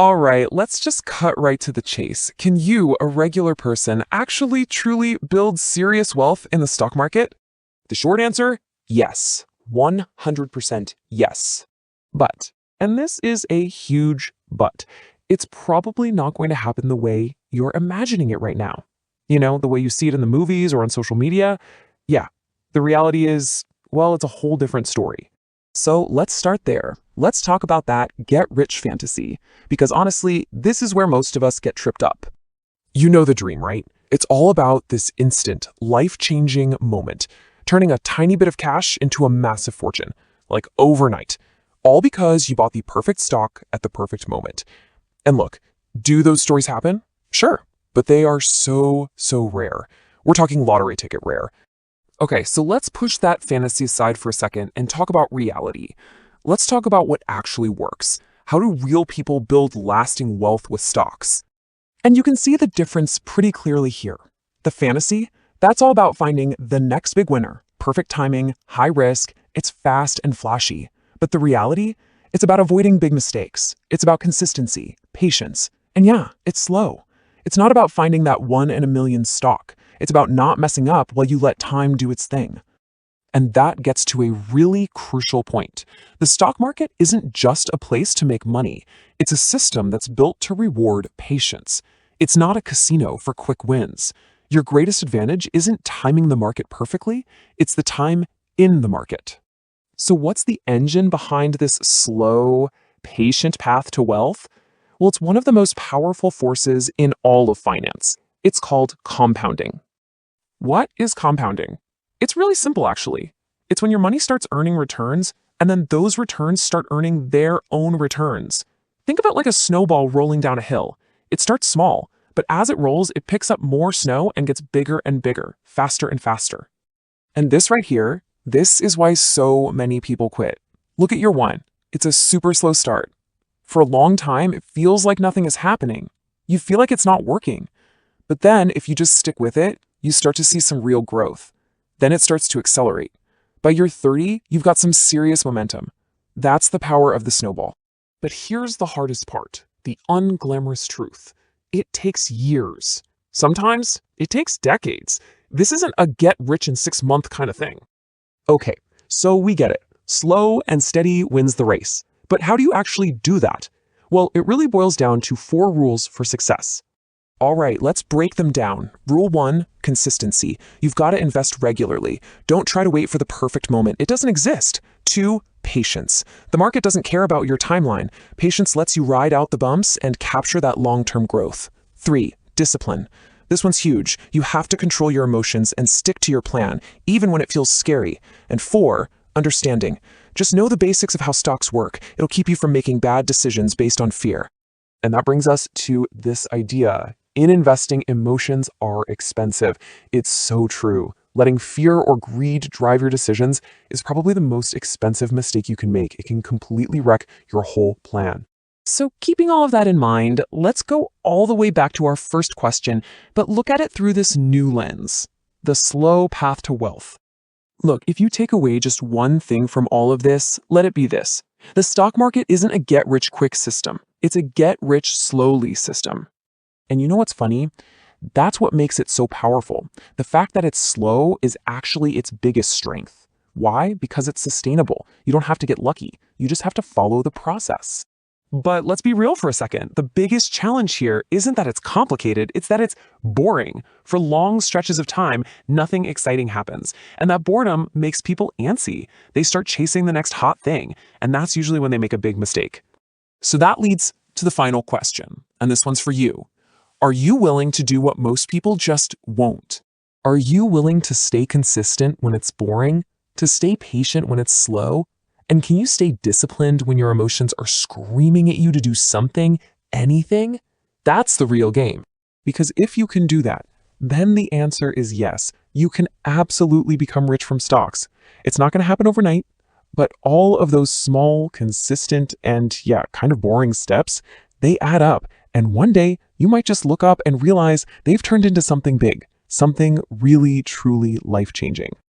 All right, let's just cut right to the chase. Can you, a regular person, actually truly build serious wealth in the stock market? The short answer, yes. 100% yes. But, and this is a huge but, it's probably not going to happen the way you're imagining it right now. You know, the way you see it in the movies or on social media? Yeah, the reality is, well, it's a whole different story. So let's start there. Let's talk about that get-rich fantasy, because honestly, this is where most of us get tripped up. You know the dream, right? It's all about this instant, life-changing moment, turning a tiny bit of cash into a massive fortune, like overnight, all because you bought the perfect stock at the perfect moment. And look, do those stories happen? Sure, but they are so rare. We're talking lottery ticket rare. Okay, so let's push that fantasy aside for a second and talk about reality. Let's talk about what actually works. How do real people build lasting wealth with stocks? And you can see the difference pretty clearly here. The fantasy, that's all about finding the next big winner. Perfect timing, high risk, it's fast and flashy. But the reality, it's about avoiding big mistakes. It's about consistency, patience, and yeah, it's slow. It's not about finding that one in a million stock. It's about not messing up while you let time do its thing. And that gets to a really crucial point. The stock market isn't just a place to make money. It's a system that's built to reward patience. It's not a casino for quick wins. Your greatest advantage isn't timing the market perfectly, it's the time in the market. So what's the engine behind this slow, patient path to wealth? Well, it's one of the most powerful forces in all of finance. It's called compounding. What is compounding? It's really simple, actually. It's when your money starts earning returns, and then those returns start earning their own returns. Think of it like a snowball rolling down a hill. It starts small, but as it rolls, it picks up more snow and gets bigger and bigger, faster and faster. And this right here, this is why so many people quit. Look at year one. It's a super slow start. For a long time, it feels like nothing is happening. You feel like it's not working. But then, if you just stick with it, you start to see some real growth. Then it starts to accelerate. By year 30, you've got some serious momentum. That's the power of the snowball. But here's the hardest part, the unglamorous truth. It takes years. Sometimes it takes decades. This isn't a get-rich-in-6-month kind of thing. Okay, so we get it. Slow and steady wins the race. But how do you actually do that? Well, it really boils down to 4 rules for success. All right, let's break them down. Rule 1, consistency. You've got to invest regularly. Don't try to wait for the perfect moment. It doesn't exist. 2, patience. The market doesn't care about your timeline. Patience lets you ride out the bumps and capture that long-term growth. 3, discipline. This one's huge. You have to control your emotions and stick to your plan, even when it feels scary. And 4, understanding. Just know the basics of how stocks work. It'll keep you from making bad decisions based on fear. And that brings us to this idea. In investing, emotions are expensive. It's so true. Letting fear or greed drive your decisions is probably the most expensive mistake you can make. It can completely wreck your whole plan. So keeping all of that in mind, let's go all the way back to our first question, but look at it through this new lens, the slow path to wealth. Look, if you take away just one thing from all of this, let it be this. The stock market isn't a get-rich-quick system. It's a get-rich-slowly system. And you know what's funny? That's what makes it so powerful. The fact that it's slow is actually its biggest strength. Why? Because it's sustainable. You don't have to get lucky. You just have to follow the process. But let's be real for a second. The biggest challenge here isn't that it's complicated, it's that it's boring. For long stretches of time, nothing exciting happens. And that boredom makes people antsy. They start chasing the next hot thing, and that's usually when they make a big mistake. So that leads to the final question, and this one's for you. Are you willing to do what most people just won't? Are you willing to stay consistent when it's boring? To stay patient when it's slow? And can you stay disciplined when your emotions are screaming at you to do something, anything? That's the real game. Because if you can do that, then the answer is yes. You can absolutely become rich from stocks. It's not going to happen overnight, but all of those small, consistent, and kind of boring steps, they add up. And one day, you might just look up and realize they've turned into something big, something really, truly life-changing.